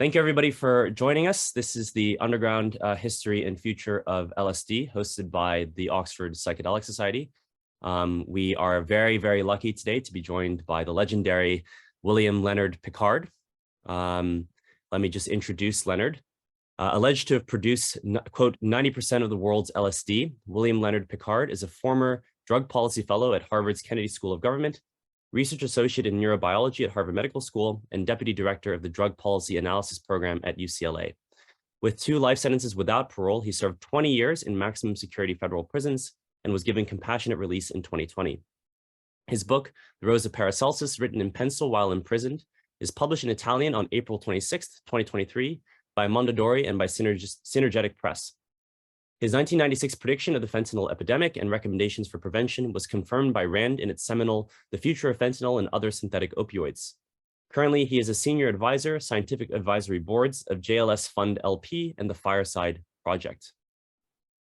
Thank you, everybody, for joining us. This is the Underground History and Future of LSD, hosted by the Oxford Psychedelic Society. We are very, very lucky today to be joined by the legendary William Leonard Pickard. Let me just introduce Leonard. Alleged to have produced, quote, 90% of the world's LSD, William Leonard Pickard is a former drug policy fellow at Harvard's Kennedy School of Government, research associate in neurobiology at Harvard Medical School, and deputy director of the Drug Policy Analysis Program at UCLA. With 2 life sentences without parole, he served 20 years in maximum security federal prisons and was given compassionate release in 2020. His book, The Rose of Paracelsus, written in pencil while imprisoned, is published in Italian on April 26, 2023, by Mondadori and by Synergetic Press. His 1996 prediction of the fentanyl epidemic and recommendations for prevention was confirmed by RAND in its seminal The Future of Fentanyl and Other Synthetic Opioids. Currently, he is a senior advisor, scientific advisory boards of JLS Fund LP and the Fireside Project.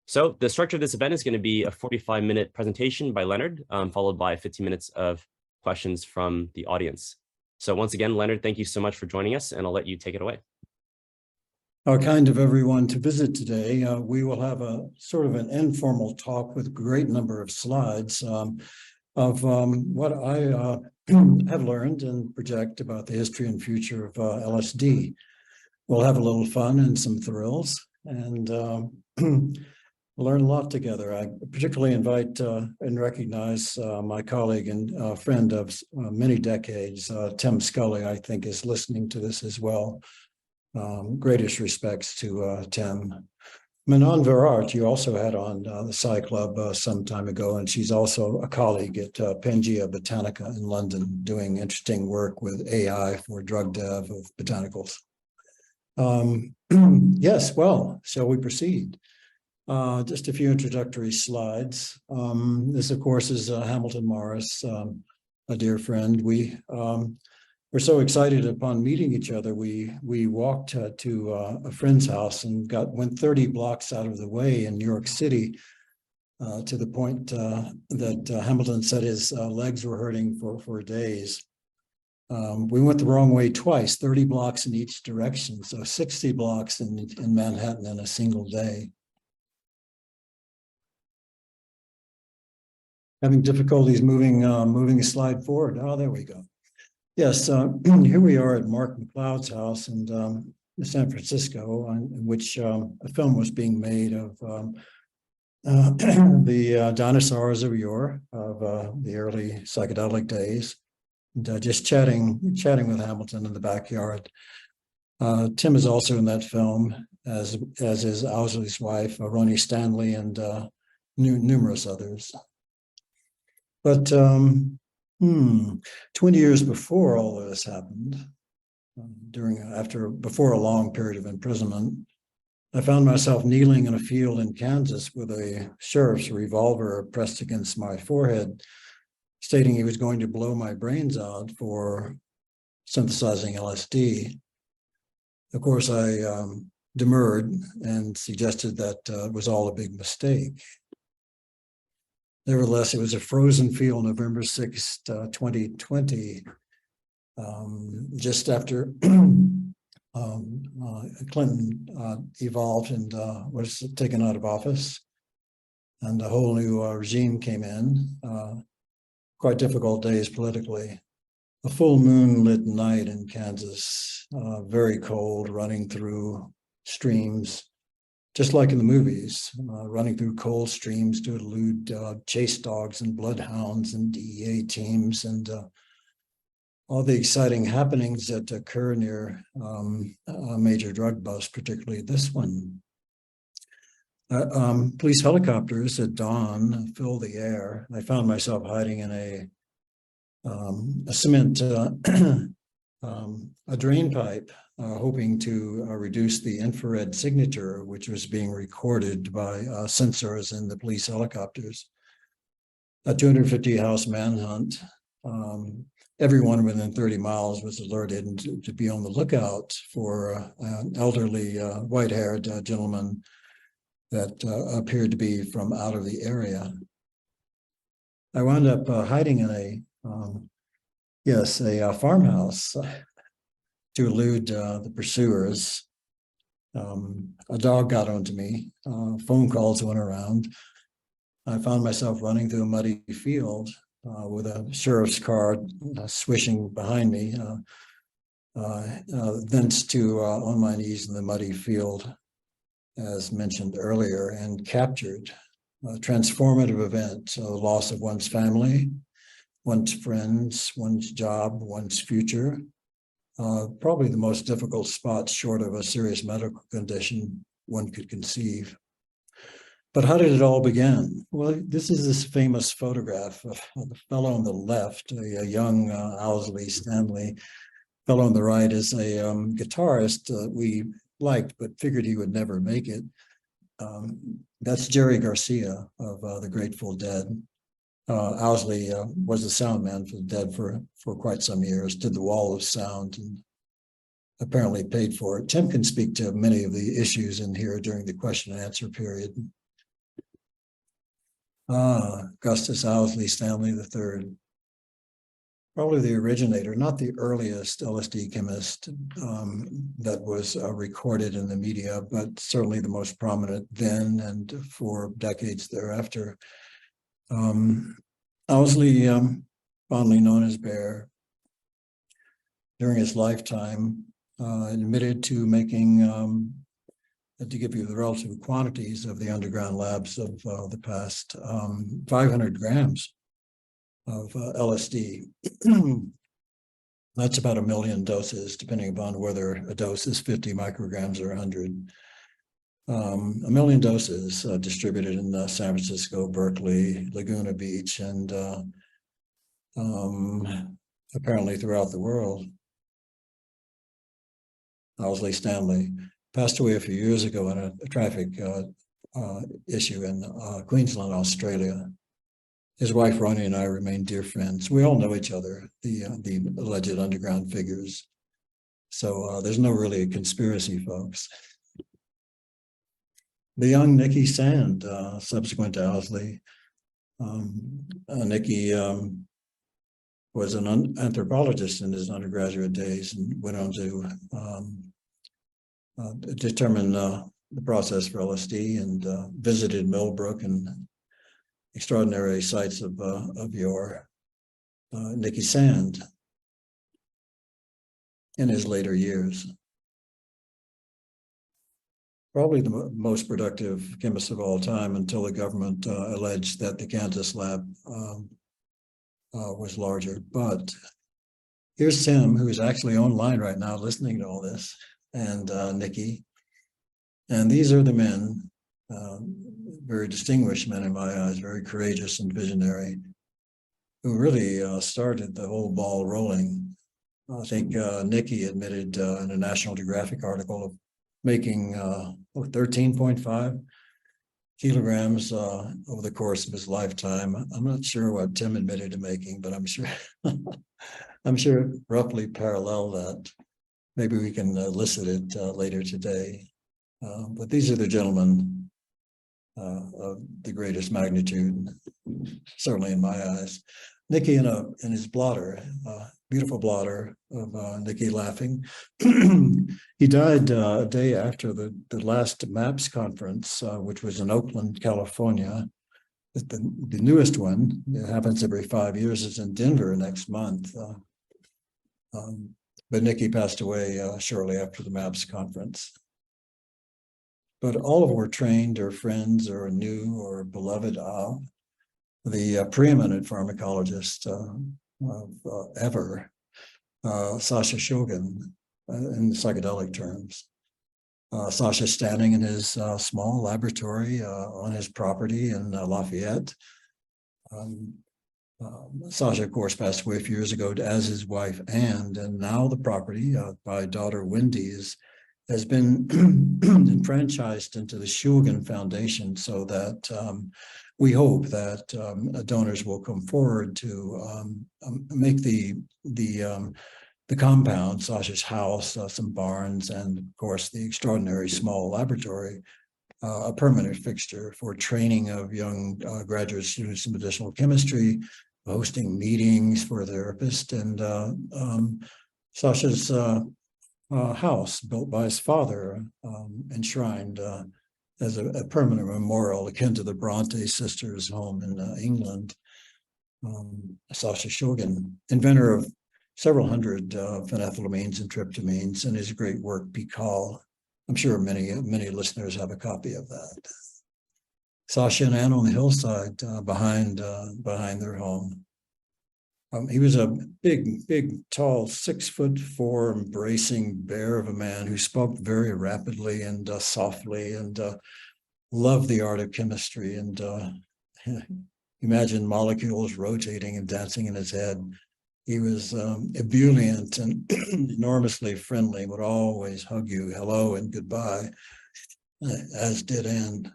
So the structure of this event is going to be a 45-minute presentation by Leonard, followed by 15 minutes of questions from the audience. So once again, Leonard, thank you so much for joining us, and I'll let you take it away. Kind of everyone to visit today. We will have a sort of an informal talk with a great number of slides of what I have learned and project about the history and future of LSD. We'll have a little fun and some thrills, and learn a lot together. I particularly invite and recognize my colleague and friend of many decades, Tim Scully, I think is listening to this as well. Greatest respects to Tim. Manon Verart, you also had on the Psy Club some time ago, and she's also a colleague at Pangaea Botanica in London, doing interesting work with AI for drug dev of botanicals. Yes, well, shall we proceed? Just a few introductory slides. This, of course, is Hamilton Morris, a dear friend. We're so excited upon meeting each other. We walked to a friend's house and went 30 blocks out of the way in New York City to the point that Hamilton said his legs were hurting for days. We went the wrong way twice, 30 blocks in each direction, so 60 blocks in Manhattan in a single day. Having difficulties moving a slide forward. Oh, there we go. Yes, here we are at Mark McLeod's house in San Francisco, in which a film was being made of the dinosaurs of yore, of the early psychedelic days, and just chatting with Hamilton in the backyard. Tim is also in that film, as is Owsley's wife, Ronnie Stanley, and numerous others. But 20 years before all of this happened, before a long period of imprisonment, I found myself kneeling in a field in Kansas with a sheriff's revolver pressed against my forehead, stating he was going to blow my brains out for synthesizing LSD. Of course, I demurred and suggested that it was all a big mistake. Nevertheless, it was a frozen field, November 6, 2020, just after Clinton evolved and was taken out of office, and a whole new regime came in. Quite difficult days politically. A full moon-lit night in Kansas, very cold, running through streams, just like in the movies, running through cold streams to elude chase dogs and bloodhounds and DEA teams, and all the exciting happenings that occur near a major drug bust, particularly this one. Police helicopters at dawn fill the air. I found myself hiding in a cement a drain pipe, hoping to reduce the infrared signature, which was being recorded by sensors in the police helicopters. A 250-house manhunt. Everyone within 30 miles was alerted to be on the lookout for an elderly white-haired gentleman that appeared to be from out of the area. I wound up hiding in a farmhouse to elude the pursuers. A dog got onto me. Phone calls went around. I found myself running through a muddy field with a sheriff's car swishing behind me. Thence to on my knees in the muddy field, as mentioned earlier, and captured. A transformative event, the loss of one's family, one's friends, one's job, one's future. Probably the most difficult spot short of a serious medical condition one could conceive. But how did it all begin? Well, this is this famous photograph of the fellow on the left, a young Owsley Stanley. Fellow on the right is a guitarist we liked, but figured he would never make it. That's Jerry Garcia of the Grateful Dead. Owsley was the sound man for the Dead for quite some years, did the wall of sound and apparently paid for it. Tim can speak to many of the issues in here during the question and answer period. Augustus Owsley Stanley III, probably the originator, not the earliest LSD chemist that was recorded in the media, but certainly the most prominent then and for decades thereafter. Owsley, fondly known as Bear, during his lifetime, admitted to making, to give you the relative quantities of the underground labs of the past, 500 grams of LSD. That's about 1 million doses, depending upon whether a dose is 50 micrograms or 100. 1 million doses distributed in San Francisco, Berkeley, Laguna Beach, and apparently throughout the world. Owsley Stanley passed away a few years ago in a traffic issue in Queensland, Australia. His wife, Ronnie, and I remain dear friends. We all know each other, the alleged underground figures. So there's no really a conspiracy, folks. The young Nicky Sand, subsequent to Owsley. Nicky was an anthropologist in his undergraduate days and went on to determine the process for LSD and visited Millbrook and extraordinary sites of yore. Nicky Sand in his later years. Probably the most productive chemist of all time until the government alleged that the Kansas lab was larger. But here's Tim, who is actually online right now listening to all this, and Nicky. And these are the men, very distinguished men in my eyes, very courageous and visionary, who really started the whole ball rolling. I think Nicky admitted in a National Geographic article of making 13.5 kilograms over the course of his lifetime. I'm not sure what Tim admitted to making, but I'm sure I'm sure roughly parallel that. Maybe we can elicit it later today. But these are the gentlemen of the greatest magnitude, certainly in my eyes. Nicky in his blotter, beautiful blotter of Nicky laughing. He died a day after the last MAPS conference, which was in Oakland, California. The newest one, it happens every 5 years, is in Denver next month. But Nicky passed away shortly after the MAPS conference. But all of them were trained or friends or knew or beloved of the preeminent pharmacologist ever, Sasha Shulgin, in psychedelic terms. Sasha standing in his small laboratory on his property in Lafayette. Sasha, of course, passed away a few years ago, as his wife Anne, and now the property by daughter Wendy has been enfranchised into the Shulgin Foundation, so that we hope that donors will come forward to make the compound, Sasha's house, some barns, and of course the extraordinary small laboratory, a permanent fixture for training of young graduate students in medicinal chemistry, hosting meetings for therapists, and Sasha's house built by his father, enshrined as a permanent memorial akin to the Bronte sisters' home in England. Sasha Shulgin, inventor of several hundred phenethylamines and tryptamines, and his great work, Pickard. I'm sure many listeners have a copy of that. Sasha and Anne on the hillside behind their home. He was a big, tall, 6'4", embracing bear of a man who spoke very rapidly and softly, and loved the art of chemistry, and imagine molecules rotating and dancing in his head. He was ebullient and enormously friendly, would always hug you, hello and goodbye, as did Anne.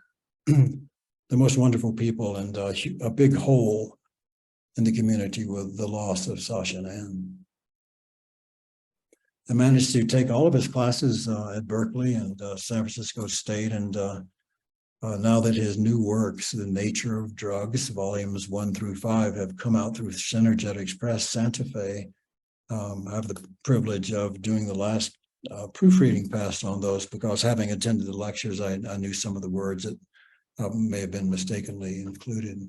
The most wonderful people, and a big hole in the community with the loss of Sasha and Anne. I managed to take all of his classes at Berkeley and San Francisco State, and now that his new works, The Nature of Drugs, volumes 1 through 5, have come out through Synergetics Press, Santa Fe, I have the privilege of doing the last proofreading pass on those, because having attended the lectures, I knew some of the words that may have been mistakenly included.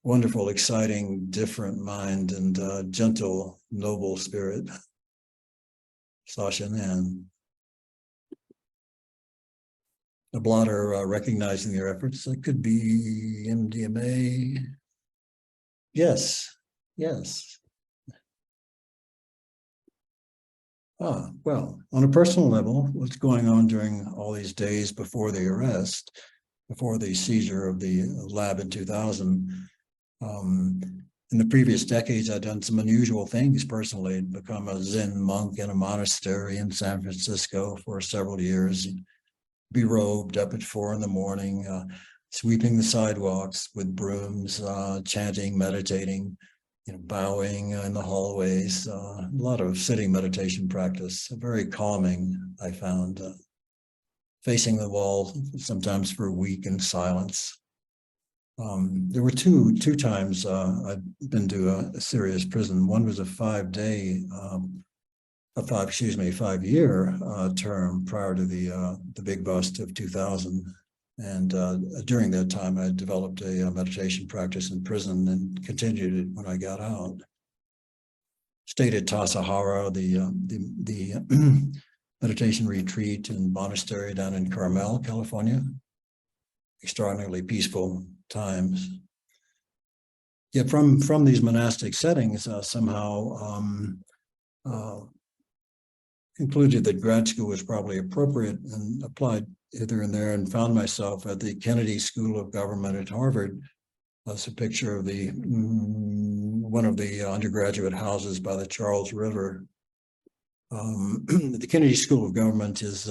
Wonderful, exciting, different mind, and gentle, noble spirit. Sasha and Anne. A blotter recognizing their efforts. It could be MDMA. Yes. Well, on a personal level, what's going on during all these days before the arrest, before the seizure of the lab in 2000, in the previous decades, I'd done some unusual things personally. I'd become a Zen monk in a monastery in San Francisco for several years, be robed up at 4 a.m, sweeping the sidewalks with brooms, chanting, meditating, bowing in the hallways, a lot of sitting meditation practice, very calming, I found, facing the wall sometimes for a week in silence. There were two times I'd been to a serious prison. One was a 5-year term prior to the big bust of 2000. And during that time, I developed a meditation practice in prison and continued it when I got out. Stayed at Tassajara, the meditation retreat and monastery down in Carmel, California. Extraordinarily peaceful times. Yet from these monastic settings, somehow concluded that grad school was probably appropriate, and applied hither and there, and found myself at the Kennedy School of Government at Harvard. That's a picture of the one of the undergraduate houses by the Charles River. The Kennedy School of Government is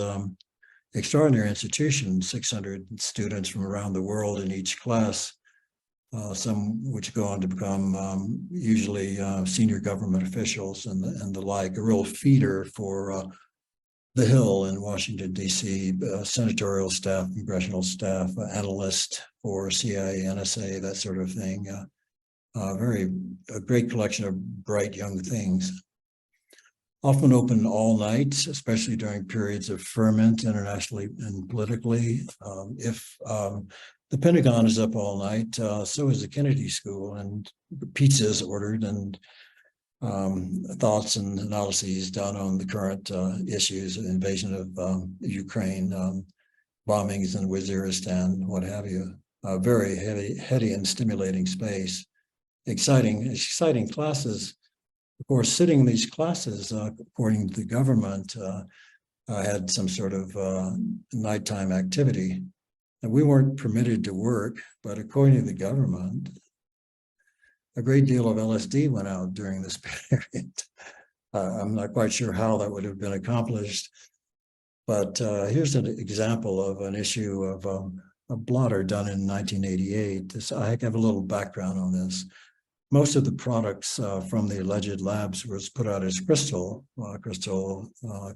extraordinary institution, 600 students from around the world in each class, some which go on to become usually senior government officials and the like, a real feeder for the Hill in Washington, D.C., senatorial staff, congressional staff, analyst for CIA, NSA, that sort of thing. A great collection of bright young things. Often open all night, especially during periods of ferment internationally and politically. If the Pentagon is up all night, so is the Kennedy School, and pizza is ordered, and thoughts and analyses done on the current issues, invasion of Ukraine, bombings in Waziristan, what have you. Very heady and stimulating space. Exciting classes. Of course, sitting in these classes, according to the government, had some sort of nighttime activity. And we weren't permitted to work, but according to the government, a great deal of LSD went out during this period. I'm not quite sure how that would have been accomplished, but here's an example of an issue of a blotter done in 1988. I have a little background on this. Most of the products from the alleged labs was put out as crystal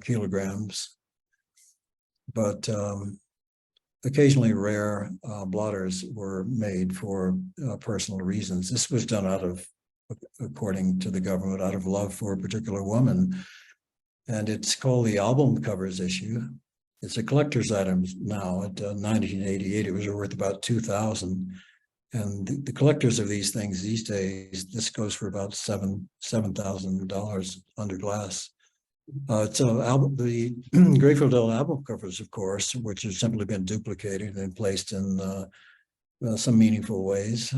kilograms, but occasionally rare blotters were made for personal reasons. This was done according to the government, out of love for a particular woman And it's called the album covers issue. It's a collector's item now. At 1988, it was worth about $2,000. And the collectors of these things these days, this goes for about $7,000 under glass. The Grateful Dead album covers, of course, which have simply been duplicated and placed in some meaningful ways.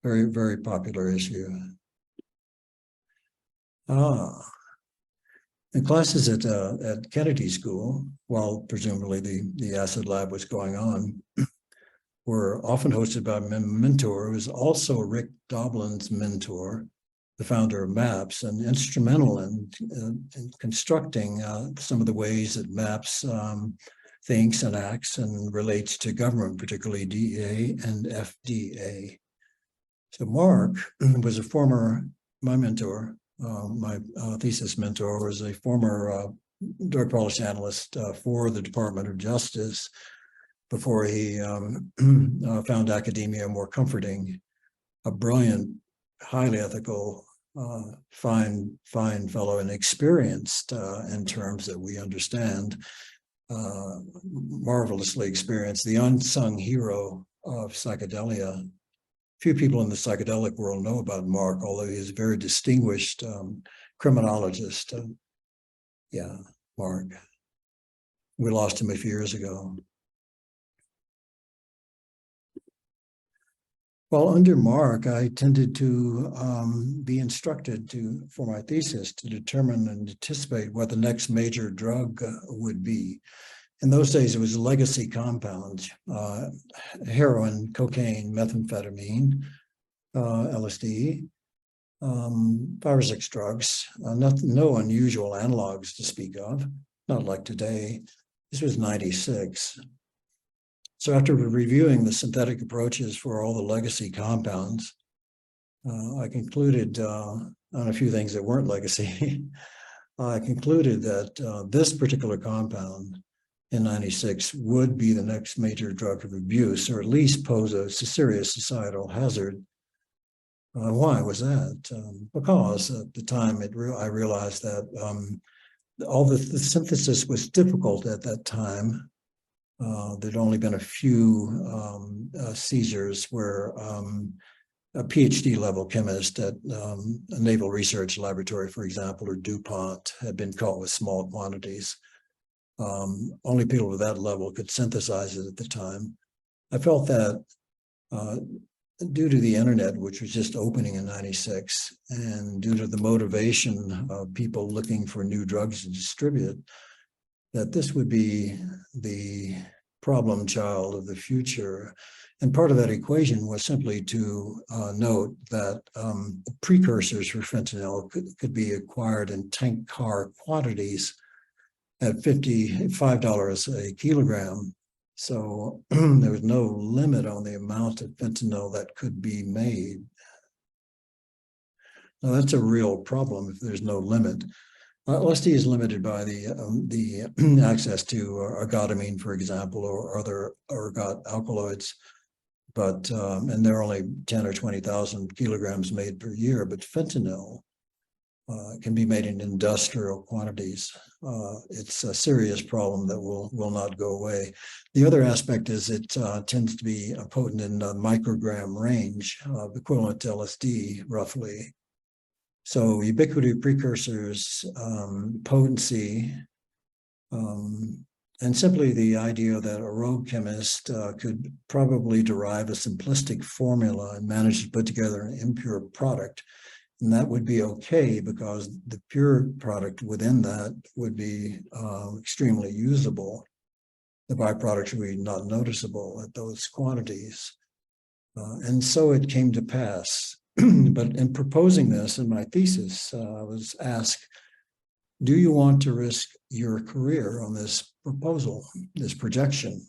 Very, very popular issue. In classes at Kennedy School, while presumably the acid lab was going on, were often hosted by a mentor who was also Rick Doblin's mentor, the founder of MAPS, and instrumental in constructing some of the ways that MAPS thinks and acts and relates to government, particularly DEA and FDA. So Mark was my mentor, my thesis mentor was a former drug policy analyst for the Department of Justice before he found academia more comforting. A brilliant, highly ethical, fine fellow, and experienced in terms that we understand, marvelously experienced, the unsung hero of psychedelia. Few people in the psychedelic world know about Mark, although he is a very distinguished criminologist. Yeah, Mark. We lost him a few years ago. Well, under Mark, I tended to be instructed for my thesis to determine and anticipate what the next major drug would be. In those days, it was legacy compounds, heroin, cocaine, methamphetamine, LSD, 5 or 6 drugs, no unusual analogs to speak of, not like today. This was 96. So after reviewing the synthetic approaches for all the legacy compounds, I concluded on a few things that weren't legacy. I concluded that this particular compound in 96 would be the next major drug of abuse, or at least pose a serious societal hazard. Why was that? Because at the time I realized that all the synthesis was difficult at that time. There'd only been a few seizures where a PhD level chemist at a naval research laboratory, for example, or DuPont, had been caught with small quantities. Only people with that level could synthesize it at the time. I felt that due to the internet, which was just opening in 96, and due to the motivation of people looking for new drugs to distribute, that this would be the problem child of the future. And part of that equation was simply to note that precursors for fentanyl could be acquired in tank car quantities at $55 a kilogram. So there was no limit on the amount of fentanyl that could be made. Now that's a real problem if there's no limit. LSD is limited by the access to ergotamine, for example, or other ergot alkaloids, but and there are only 10 or 20,000 kilograms made per year. But fentanyl can be made in industrial quantities. It's a serious problem that will not go away. The other aspect is it tends to be potent in the microgram range, equivalent to LSD, roughly. So ubiquity of precursors, potency, and simply the idea that a rogue chemist could probably derive a simplistic formula and manage to put together an impure product. And that would be okay because the pure product within that would be extremely usable. The byproducts would be not noticeable at those quantities. And so it came to pass. But in proposing this in my thesis, I was asked, do you want to risk your career on this proposal, this projection?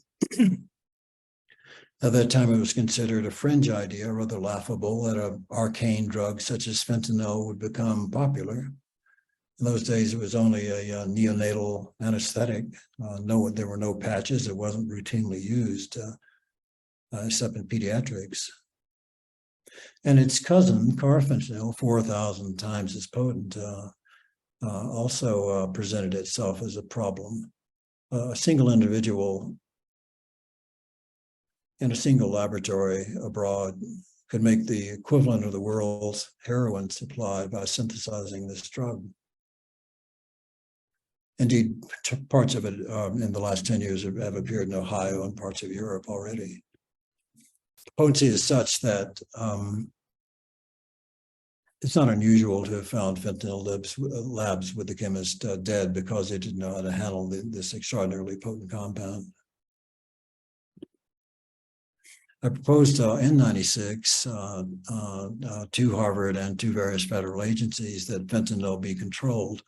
At that time, it was considered a fringe idea, rather laughable, that an arcane drug such as fentanyl would become popular. In those days, it was only a neonatal anesthetic. There were no patches. It wasn't routinely used, except in pediatrics. And its cousin, carfentanil, 4,000 times as potent, also presented itself as a problem. A single individual in a single laboratory abroad could make the equivalent of the world's heroin supply by synthesizing this drug. Indeed, parts of it in the last 10 years have appeared in Ohio and parts of Europe already. Potency is such that it's not unusual to have found fentanyl labs with the chemist dead because they didn't know how to handle this extraordinarily potent compound. I proposed in '96 to Harvard and to various federal agencies that fentanyl be controlled,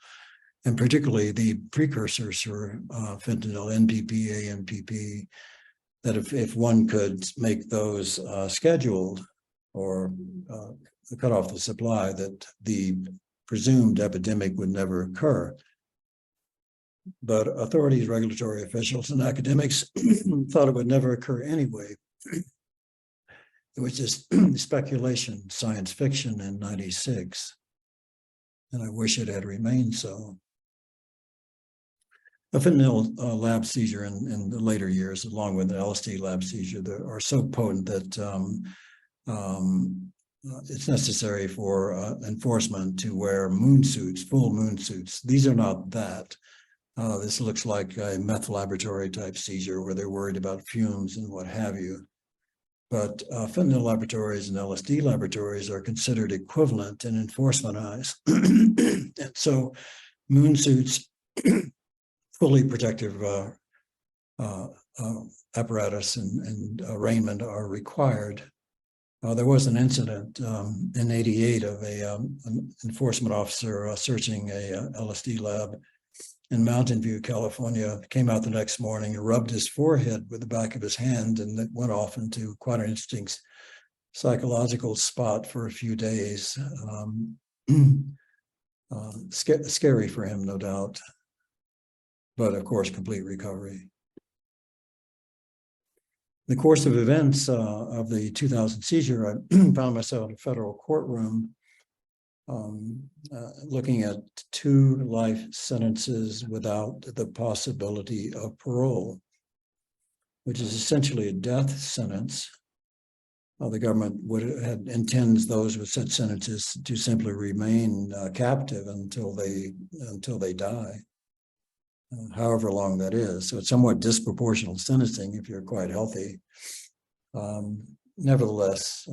and particularly the precursors for fentanyl, NPP, AMPP, that if one could make those scheduled or cut off the supply, that the presumed epidemic would never occur. But authorities, regulatory officials, and academics thought it would never occur anyway. It was just speculation, science fiction in '96, and I wish it had remained so. A fentanyl lab seizure in the later years, along with the LSD lab seizure, are so potent that it's necessary for enforcement to wear moon suits, full moon suits. These are not that. This looks like a meth laboratory type seizure where they're worried about fumes and what have you. But fentanyl laboratories and LSD laboratories are considered equivalent in enforcement eyes. And so moon suits, fully protective apparatus and raiment are required. There was an incident in '88 of an enforcement officer searching a LSD lab in Mountain View, California. Came out the next morning and rubbed his forehead with the back of his hand, and it went off into quite an interesting psychological spot for a few days. Scary for him, no doubt, but of course, complete recovery. In the course of events of the 2000 seizure, I found myself in a federal courtroom looking at 2 life sentences without the possibility of parole, which is essentially a death sentence. The government intends those with such sentences to simply remain captive until they die, however long that is. So it's somewhat disproportional sentencing if you're quite healthy. Nevertheless,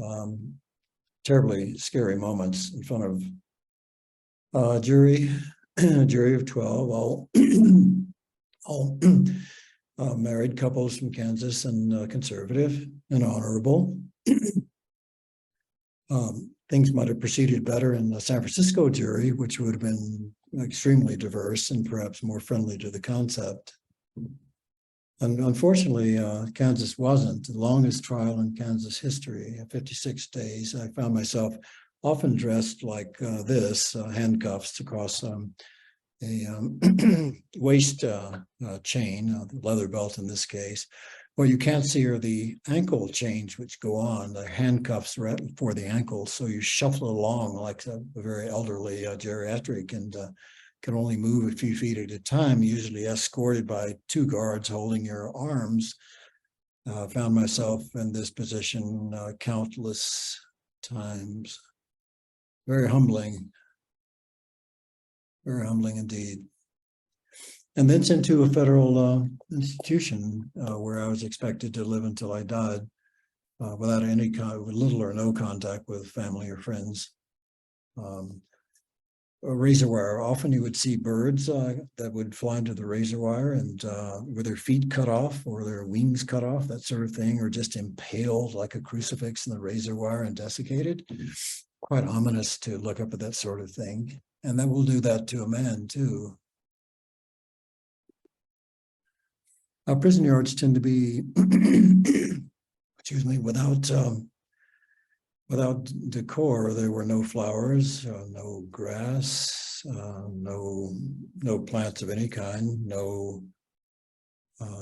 terribly scary moments in front of a jury of 12, all married couples from Kansas and conservative and honorable. Things might have proceeded better in the San Francisco jury, which would have been extremely diverse and perhaps more friendly to the concept. And unfortunately, Kansas wasn't. The longest trial in Kansas history, 56 days. I found myself often dressed like this, handcuffs across a waist chain, the leather belt in this case. What you can't see are the ankle chains which go on, the handcuffs right for the ankles. So you shuffle along like a very elderly geriatric and can only move a few feet at a time, usually escorted by 2 guards holding your arms. Found myself in this position countless times. Very humbling indeed. And then sent to a federal institution where I was expected to live until I died without any little or no contact with family or friends. A razor wire. Often you would see birds that would fly into the razor wire and with their feet cut off or their wings cut off, that sort of thing, or just impaled like a crucifix in the razor wire and desiccated. Quite ominous to look up at that sort of thing. And that will do that to a man too. Prison yards tend to be, excuse me, without decor. There were no flowers, no grass, no plants of any kind, no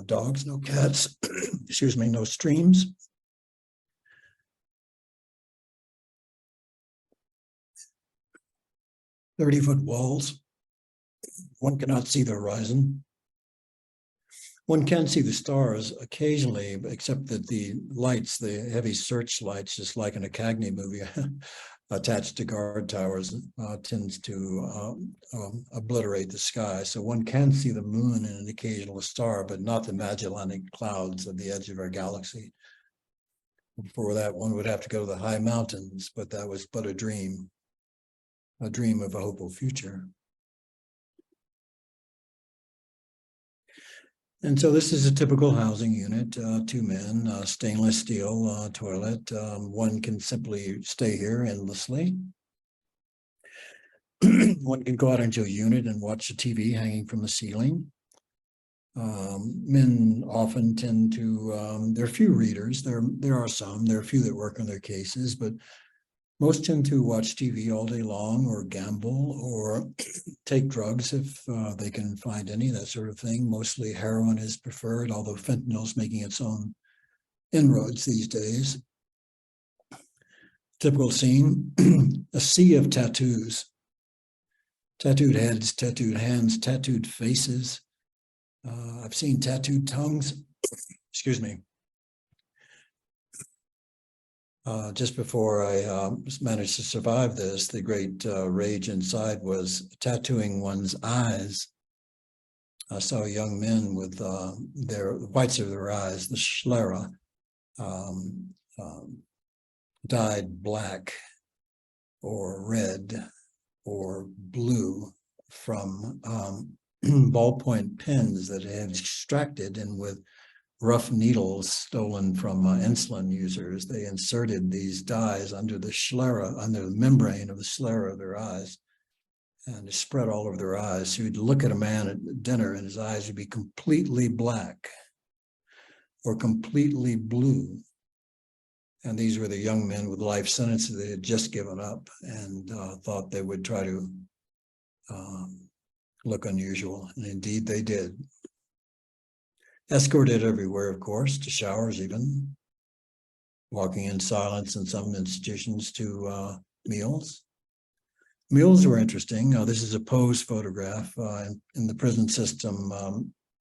dogs, no cats, excuse me, no streams. "30-foot walls One cannot see the horizon. One can see the stars occasionally, except that the lights, the heavy search lights, just like in a Cagney movie, attached to guard towers, tends to obliterate the sky. So one can see the moon and an occasional star, but not the Magellanic clouds at the edge of our galaxy. For that, one would have to go to the high mountains, but that was but a dream of a hopeful future. And so this is a typical housing unit, 2 men, stainless steel toilet. One can simply stay here endlessly. One can go out into a unit and watch the TV hanging from the ceiling. Men often tend to, there are few readers, there are some, there are a few that work on their cases, but most tend to watch TV all day long or gamble or take drugs if they can find any, that sort of thing. Mostly heroin is preferred, although fentanyl is making its own inroads these days. Typical scene, a sea of tattoos. Tattooed heads, tattooed hands, tattooed faces. I've seen tattooed tongues. Excuse me. Just before I managed to survive this, the great rage inside was tattooing one's eyes. I saw young men with their whites of their eyes, the sclera, dyed black or red or blue from ballpoint pens that had extracted, and with rough needles stolen from insulin users, they inserted these dyes under the sclera, under the membrane of the sclera of their eyes, and it spread all over their eyes. So you'd look at a man at dinner and his eyes would be completely black or completely blue. And these were the young men with life sentences they had just given up and thought they would try to look unusual. And indeed they did. Escorted everywhere, of course, to showers even, walking in silence in some institutions to meals. Meals were interesting. This is a pose photograph. In the prison system,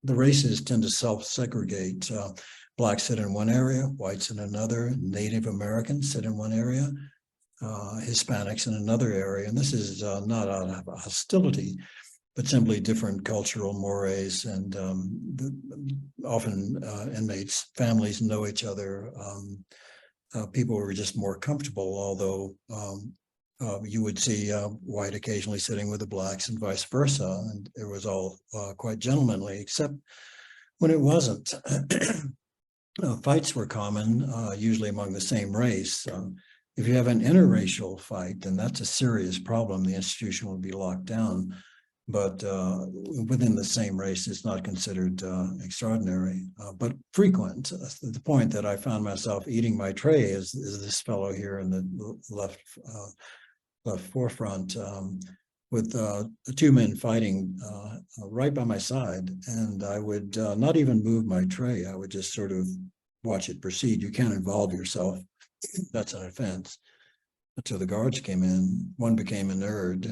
the races tend to self-segregate. Blacks sit in one area, whites in another, Native Americans sit in one area, Hispanics in another area. And this is not out of hostility, but simply different cultural mores, and often inmates, families know each other. People were just more comfortable, although you would see white occasionally sitting with the blacks and vice versa, and it was all quite gentlemanly, except when it wasn't. Fights were common, usually among the same race. If you have an interracial fight, then that's a serious problem. The institution will be locked down. But within the same race, it's not considered extraordinary, but frequent. The point that I found myself eating my tray is this fellow here in the left forefront, with 2 men fighting right by my side. And I would not even move my tray. I would just sort of watch it proceed. You can't involve yourself. That's an offense. Until the guards came in, one became inured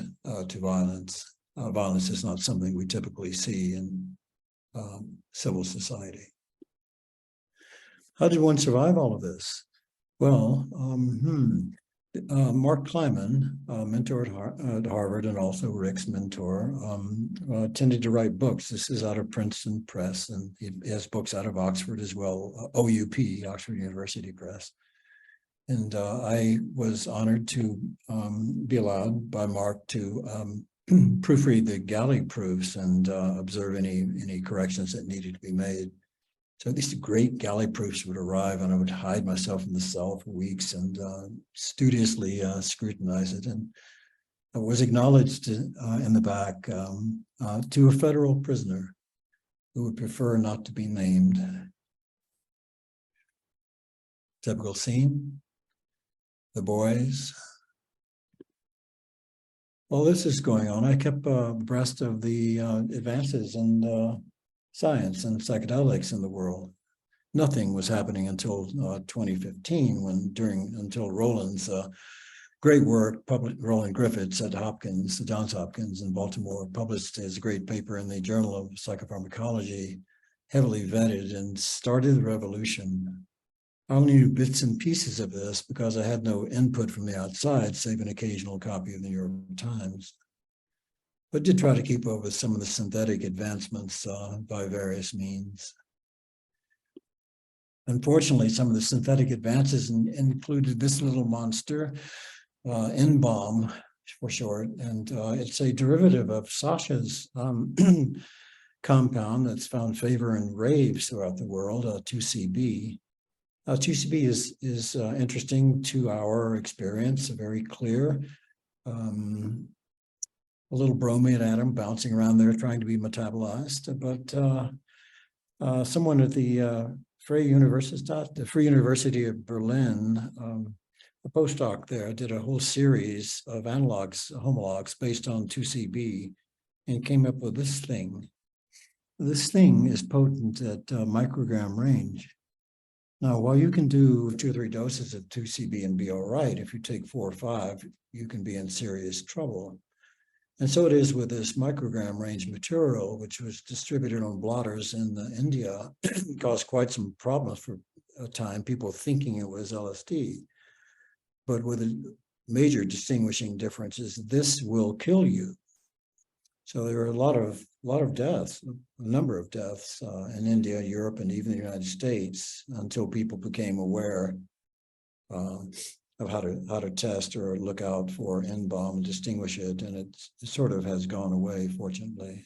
to violence. Violence is not something we typically see in civil society. How did one survive all of this? Well, Mark Kleiman, mentor at Harvard and also Rick's mentor, tended to write books. This is out of Princeton Press, and he has books out of Oxford as well, OUP, Oxford University Press. And I was honored to be allowed by Mark to proofread the galley proofs and observe any corrections that needed to be made. So these great galley proofs would arrive, and I would hide myself in the cell for weeks and studiously scrutinize it. And I was acknowledged in the back to a federal prisoner who would prefer not to be named. Typical scene, the boys. While this is going on, I kept abreast of the advances in science and psychedelics in the world. Nothing was happening until 2015, until Rowland's great work. Roland Griffiths at Hopkins, Johns Hopkins in Baltimore, published his great paper in the Journal of Psychopharmacology, heavily vetted, and started the revolution. I only knew bits and pieces of this because I had no input from the outside, save an occasional copy of the New York Times. But did try to keep up with some of the synthetic advancements by various means. Unfortunately, some of the synthetic advances included this little monster, N-bomb for short, and it's a derivative of Sasha's compound that's found favor in raves throughout the world, 2CB. 2CB is interesting to our experience, very clear. A little bromine atom bouncing around there trying to be metabolized, but someone at the Free University of Berlin, a postdoc there did a whole series of homologs based on 2CB and came up with this thing. This thing is potent at microgram range. Now, while you can do 2 or 3 doses of 2CB and be all right, if you take 4 or 5, you can be in serious trouble. And so it is with this microgram range material, which was distributed on blotters in India, caused quite some problems for a time, people thinking it was LSD. But with a major distinguishing difference is this will kill you. So there were a lot of deaths, a number of deaths in India, Europe, and even the United States until people became aware of how to test or look out for N-bomb and distinguish it, and it sort of has gone away, fortunately.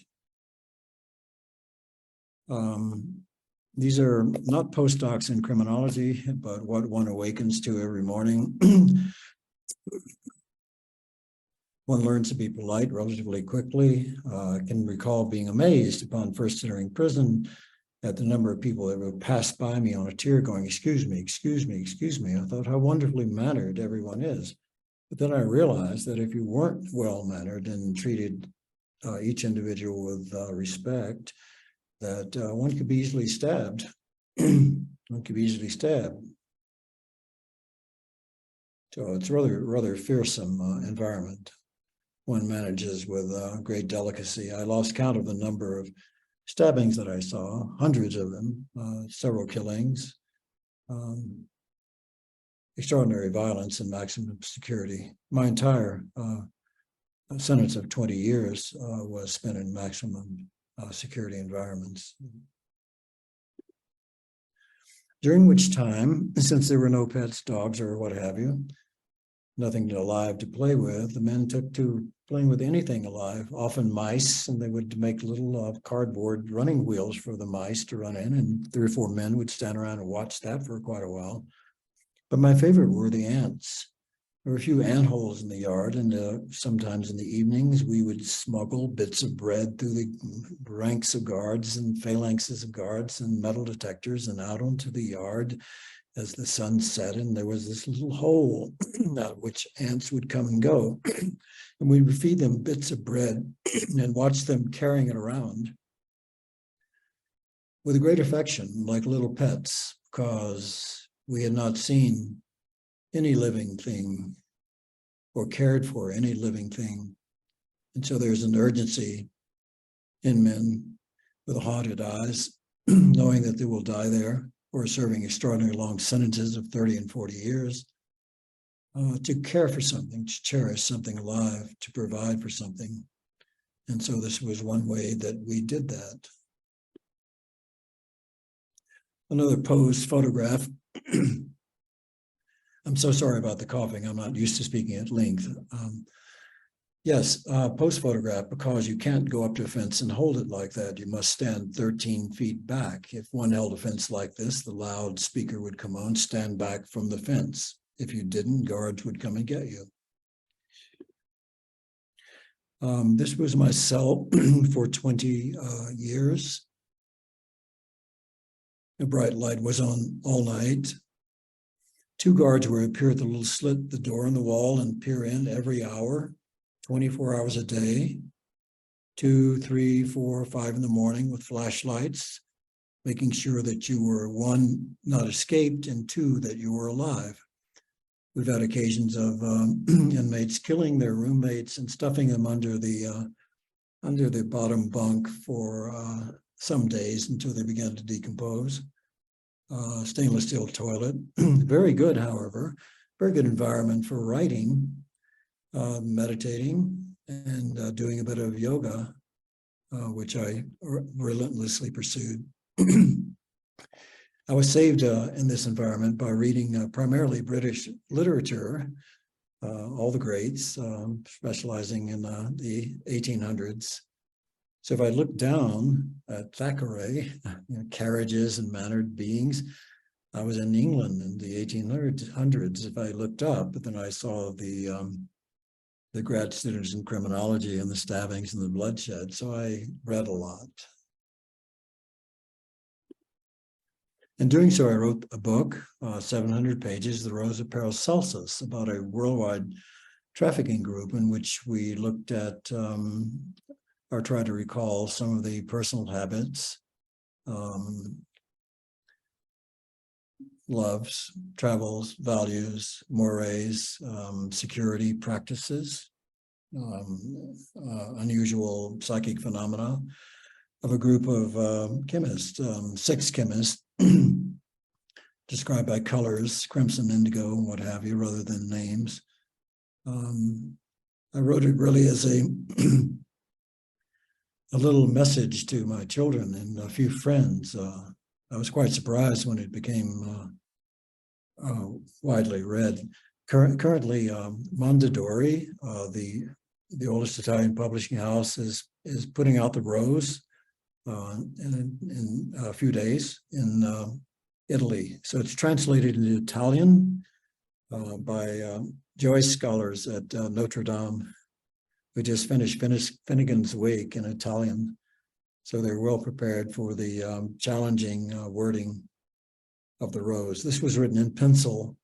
These are not postdocs in criminology, but what one awakens to every morning. One learns to be polite relatively quickly. I can recall being amazed upon first entering prison at the number of people that would pass by me on a tier going, excuse me, excuse me, excuse me. I thought how wonderfully mannered everyone is. But then I realized that if you weren't well-mannered and treated each individual with respect, that one could be easily stabbed. One could be easily stabbed. So it's rather fearsome environment one manages with great delicacy. I lost count of the number of stabbings that I saw, hundreds of them, several killings, extraordinary violence and maximum security. My entire sentence of 20 years was spent in maximum security environments. During which time, since there were no pets, dogs, or what have you, nothing alive to play with, the men took to playing with anything alive, often mice, and they would make little cardboard running wheels for the mice to run in, and 3 or 4 men would stand around and watch that for quite a while. But my favorite were the ants. There were a few ant holes in the yard, and sometimes in the evenings, we would smuggle bits of bread through the ranks of guards and phalanxes of guards and metal detectors and out onto the yard as the sun set, and there was this little hole out which ants would come and go. And we would feed them bits of bread and watch them carrying it around with a great affection, like little pets, because we had not seen any living thing or cared for any living thing. And so there's an urgency in men with haunted eyes, knowing that they will die there or serving extraordinarily long sentences of 30 and 40 years, to care for something, to cherish something alive, to provide for something. And so this was one way that we did that. Another posed photograph. I'm so sorry about the coughing. I'm not used to speaking at length. Yes, post photograph, because you can't go up to a fence and hold it like that. You must stand 13 feet back. If one held a fence like this, the loudspeaker would come on, stand back from the fence. If you didn't, guards would come and get you. This was my cell for 20 years. A bright light was on all night. 2 guards would appear at the little slit, the door in the wall, and peer in every hour, 24 hours a day, 2, 3, 4, 5 in the morning with flashlights, making sure that you were 1, not escaped, and 2, that you were alive. We've had occasions of inmates killing their roommates and stuffing them under the bottom bunk for some days until they began to decompose. Stainless steel toilet, very good, however, very good environment for writing, meditating, and doing a bit of yoga, which I relentlessly pursued. I was saved in this environment by reading primarily British literature, all the greats, specializing in the 1800s. So if I look down at Thackeray, carriages and mannered beings, I was in England in the 1800s. If I looked up, then I saw the grad students in criminology and the stabbings and the bloodshed. So I read a lot. In doing so, I wrote a book, 700 pages, The Rose of Paracelsus, about a worldwide trafficking group in which we looked at or tried to recall some of the personal habits, loves, travels, values, mores, security practices, unusual psychic phenomena of a group of chemists, 6 chemists, described by colors, crimson, indigo, and what have you, rather than names. I wrote it really as a little message to my children and a few friends. I was quite surprised when it became widely read. Currently, Mondadori, the oldest Italian publishing house, is putting out The Rose in a few days in Italy. So it's translated into Italian by Joyce scholars at Notre Dame. We just finished Finnegan's Wake in Italian. So they're well prepared for the challenging wording of The Rose. This was written in pencil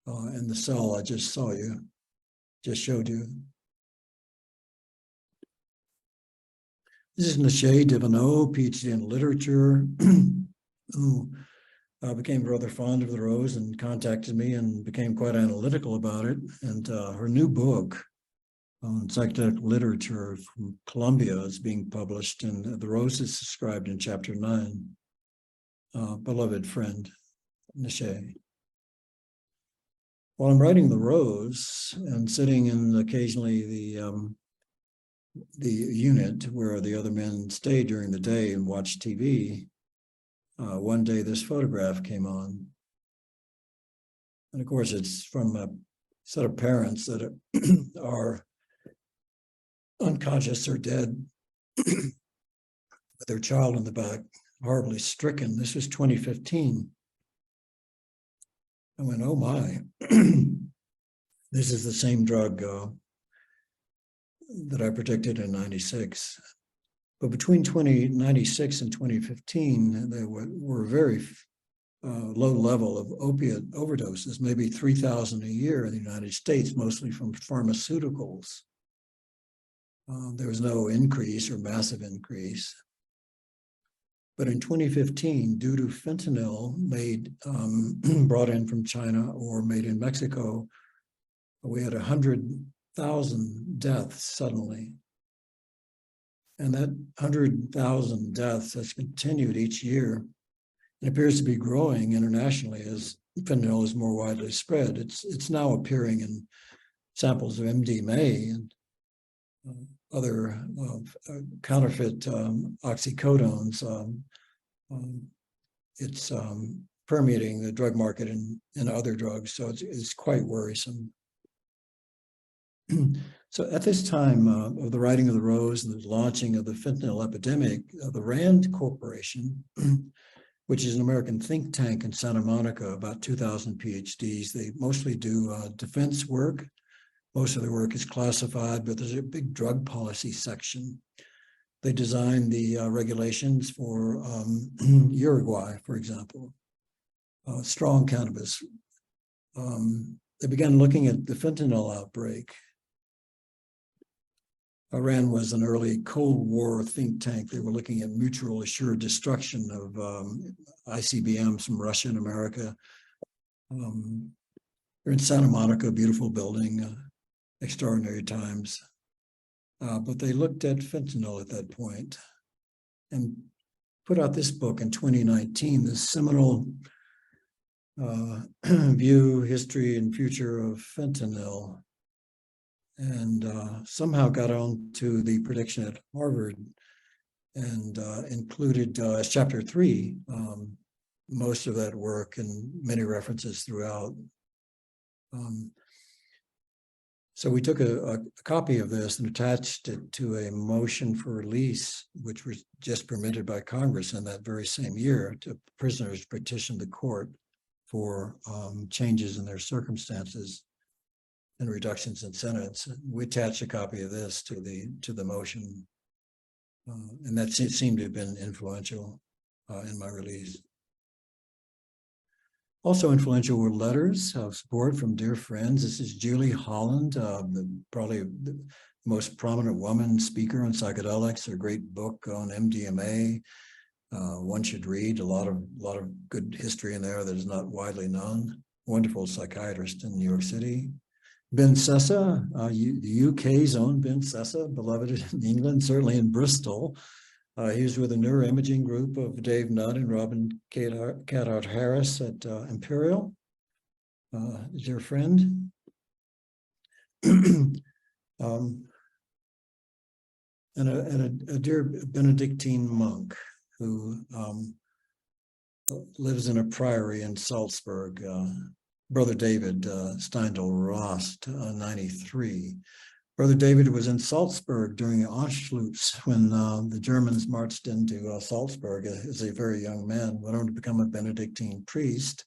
in the cell I just showed you. This is Niché Devenot, PhD in literature, who became rather fond of The Rose and contacted me and became quite analytical about it. And her new book on psychedelic literature from Columbia is being published, and The Rose is described in chapter 9. Beloved friend, Niché. While I'm writing The Rose and sitting in occasionally the unit where the other men stay during the day and watch TV, one day this photograph came on. And of course, it's from a set of parents that are unconscious or dead with their child in the back, horribly stricken. This was 2015. I went, oh my, this is the same drug that I predicted in 96. But between 1996 and 2015, there were very low level of opiate overdoses, maybe 3,000 a year in the United States, mostly from pharmaceuticals. There was no increase or massive increase. But in 2015, due to fentanyl brought in from China or made in Mexico, we had 100,000 deaths suddenly. And that 100,000 deaths has continued each year. It appears to be growing internationally as fentanyl is more widely spread. It's now appearing in samples of MDMA and other counterfeit oxycodones. It's permeating the drug market and other drugs, so it's quite worrisome. So at this time of the writing of The Rose and the launching of the fentanyl epidemic, the RAND Corporation, which is an American think tank in Santa Monica, about 2,000 PhDs, they mostly do defense work. Most of their work is classified, but there's a big drug policy section. They designed the regulations for Uruguay, for example, strong cannabis. They began looking at the fentanyl outbreak. Iran was an early Cold War think tank. They were looking at mutual assured destruction of ICBMs from Russia and America. There They're in Santa Monica, beautiful building, extraordinary times. But they looked at fentanyl at that point and put out this book in 2019, this seminal view, history, and future of fentanyl, and somehow got on to the prediction at Harvard and included as chapter 3 most of that work and many references throughout. So we took a copy of this and attached it to a motion for release, which was just permitted by Congress in that very same year. To prisoners petitioned the court for changes in their circumstances and reductions in sentence. We attached a copy of this to the motion, and that seemed to have been influential in my release. Also influential were letters of support from dear friends. This is Julie Holland, probably the most prominent woman speaker on psychedelics. Her great book on MDMA. One should read a lot of good history in there that is not widely known. Wonderful psychiatrist in New York City. Ben Sessa, the UK's own Ben Sessa, beloved in England, certainly in Bristol. He was with a neuroimaging group of Dave Nutt and Robin Cathart Harris at Imperial, dear friend. And a dear Benedictine monk who lives in a priory in Salzburg, Brother David Steindl Ross, 93. Brother David was in Salzburg during Anschluss when the Germans marched into Salzburg as a very young man, went on to become a Benedictine priest.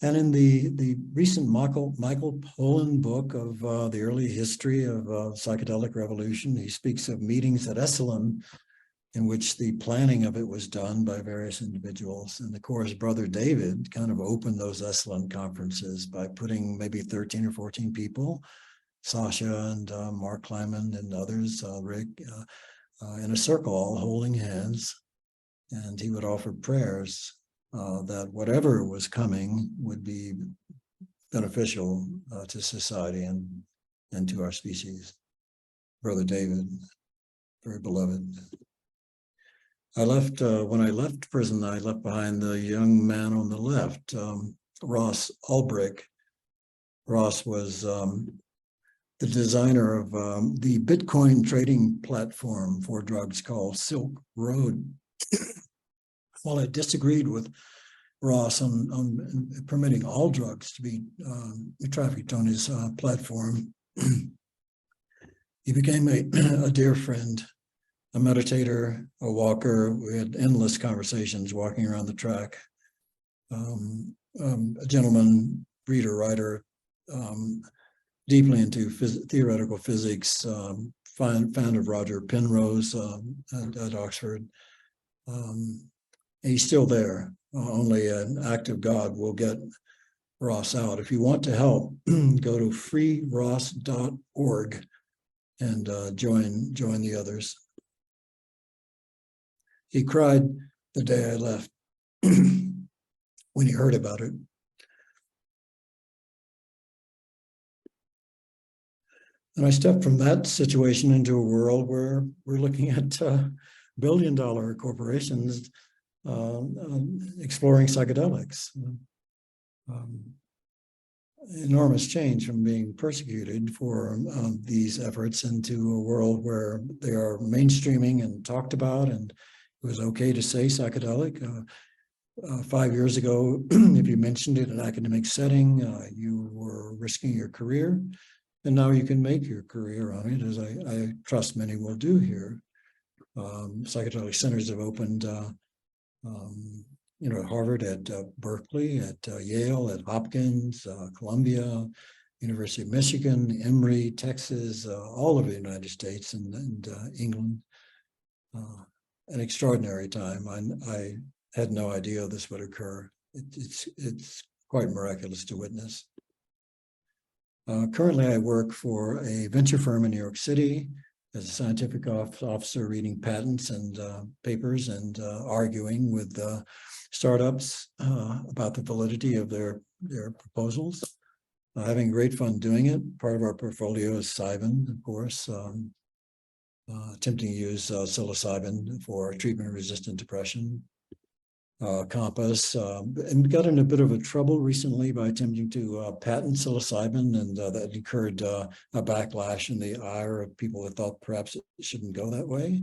And in the recent Michael Pollan book of the early history of psychedelic revolution, he speaks of meetings at Esalen in which the planning of it was done by various individuals. And of course, Brother David kind of opened those Esalen conferences by putting maybe 13 or 14 people, Sasha and Mark Kleiman and others, Rick, in a circle, all holding hands. And he would offer prayers that whatever was coming would be beneficial to society and to our species. Brother David, very beloved. When I left prison, I left behind the young man on the left, Ross Ulbrich. Ross was the designer of the Bitcoin trading platform for drugs called Silk Road. While I disagreed with Ross on permitting all drugs to be trafficked on his platform, he became a dear friend, a meditator, a walker. We had endless conversations walking around the track. A gentleman, reader, writer, deeply into theoretical physics, fan of Roger Penrose at Oxford. He's still there. Only an act of God will get Ross out. If you want to help, go to freeross.org and join the others. He cried the day I left when he heard about it. And I stepped from that situation into a world where we're looking at billion-dollar corporations exploring psychedelics. Enormous change from being persecuted for these efforts into a world where they are mainstreaming and talked about, and it was okay to say psychedelic. 5 years ago, if you mentioned it in an academic setting, you were risking your career. And now you can make your career on it, as I trust many will do here. Psychedelic centers have opened, at Harvard, at Berkeley, at Yale, at Hopkins, Columbia, University of Michigan, Emory, Texas, all over the United States and England. An extraordinary time. I had no idea this would occur. It's quite miraculous to witness. Currently, I work for a venture firm in New York City as a scientific officer, reading patents and papers and arguing with startups about the validity of their proposals. Having great fun doing it. Part of our portfolio is psilocybin, of course, attempting to use psilocybin for treatment-resistant depression. Compass, and got in a bit of a trouble recently by attempting to patent psilocybin, and that incurred a backlash in the ire of people that thought perhaps it shouldn't go that way.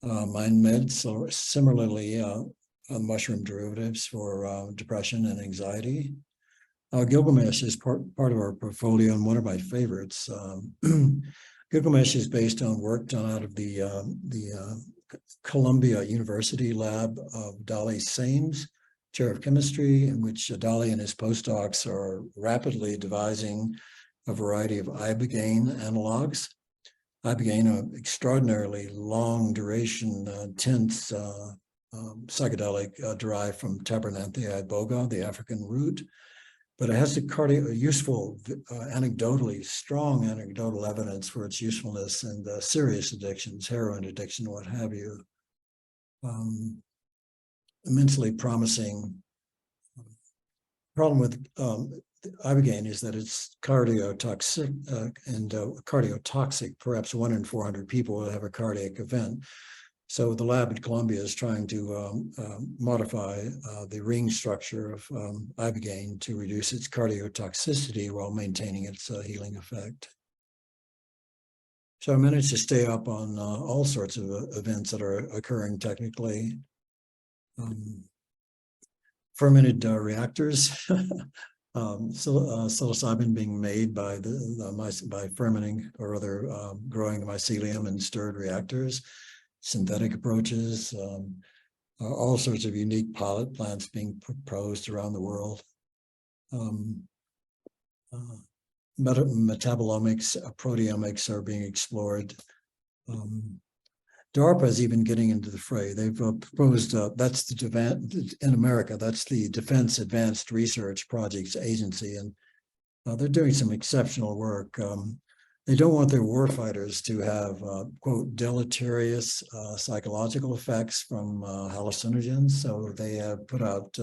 Mind meds, or similarly, mushroom derivatives for depression and anxiety. Gilgamesh is part of our portfolio and one of my favorites. Gilgamesh is based on work done out of the Columbia University lab of Dali Sames, chair of chemistry, in which Dali and his postdocs are rapidly devising a variety of ibogaine analogs. Ibogaine, an extraordinarily long duration, intense psychedelic derived from Tabernanthe iboga, the African root, but it has useful, anecdotally strong anecdotal evidence for its usefulness in serious addictions, heroin addiction, what have you. Immensely promising. Problem with ibogaine is that it's cardiotoxic, cardiotoxic. Perhaps 1 in 400 people will have a cardiac event. So the lab at Columbia is trying to modify the ring structure of ibogaine to reduce its cardiotoxicity while maintaining its healing effect. So I managed to stay up on all sorts of events that are occurring technically. Fermented reactors, psilocybin being made by by fermenting or other growing the mycelium in stirred reactors. Synthetic approaches, all sorts of unique pilot plants being proposed around the world. Metabolomics, proteomics are being explored. DARPA is even getting into the fray. They've proposed, that's in America, that's the Defense Advanced Research Projects Agency, and they're doing some exceptional work. They don't want their warfighters to have, quote, deleterious psychological effects from hallucinogens. So they have put out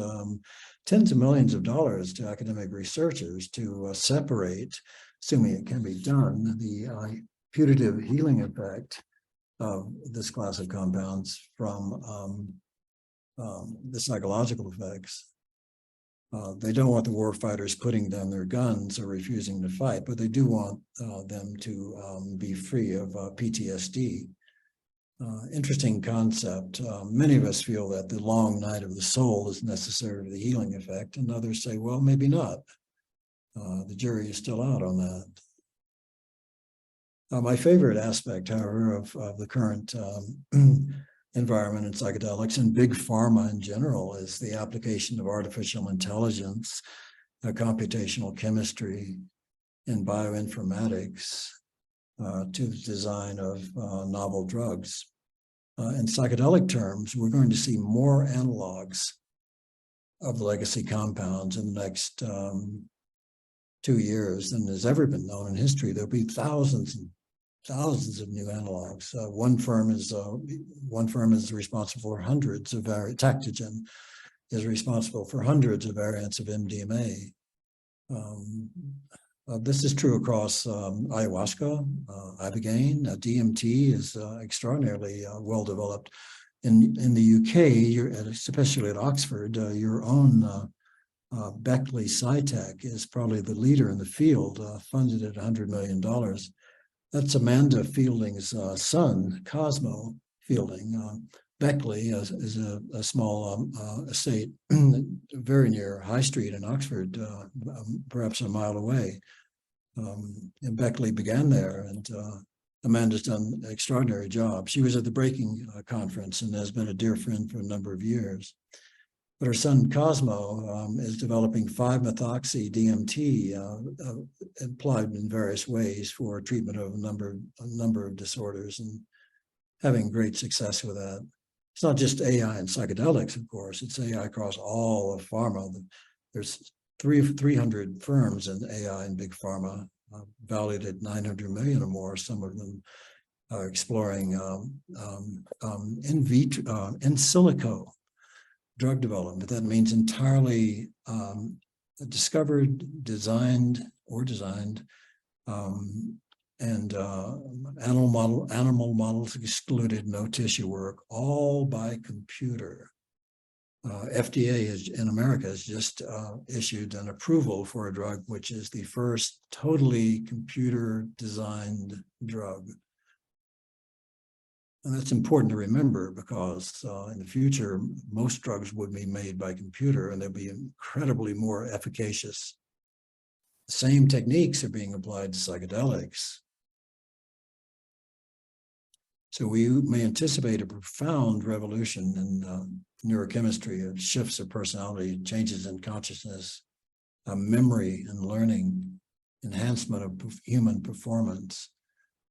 tens of millions of dollars to academic researchers to separate, assuming it can be done, the putative healing effect of this class of compounds from the psychological effects. They don't want the warfighters putting down their guns or refusing to fight, but they do want them to be free of PTSD. Interesting concept. Many of us feel that the long night of the soul is necessary for the healing effect, and others say, well, maybe not. The jury is still out on that. My favorite aspect, however, of the current environment in psychedelics and big pharma in general is the application of artificial intelligence, computational chemistry, and bioinformatics to the design of novel drugs. In psychedelic terms, we're going to see more analogs of the legacy compounds in the next 2 years than has ever been known in history. There'll be thousands and thousands of new analogs. One firm is responsible for hundreds of Tactogen is responsible for hundreds of variants of MDMA. This is true across ayahuasca, ibogaine, DMT is extraordinarily well developed. In the UK, especially at Oxford, your own Beckley SciTech is probably the leader in the field, funded at $100 million. That's Amanda Fielding's son, Cosmo Fielding. Beckley is a small estate very near High Street in Oxford, perhaps a mile away. And Beckley began there, and Amanda's done an extraordinary job. She was at the Breaking conference and has been a dear friend for a number of years. But her son Cosmo is developing 5-methoxy-DMT applied in various ways for treatment of a number of disorders, and having great success with that. It's not just AI and psychedelics, of course. It's AI across all of pharma. There's 300 firms in AI and big pharma, valued at 900 million or more. Some of them are exploring in vitro, in silico drug development. That means entirely discovered, designed, and animal models excluded, no tissue work, all by computer. FDA in America has just issued an approval for a drug which is the first totally computer designed drug. And that's important to remember because in the future, most drugs would be made by computer and they'll be incredibly more efficacious. The same techniques are being applied to psychedelics. So we may anticipate a profound revolution in neurochemistry, shifts of personality, changes in consciousness, memory and learning, enhancement of human performance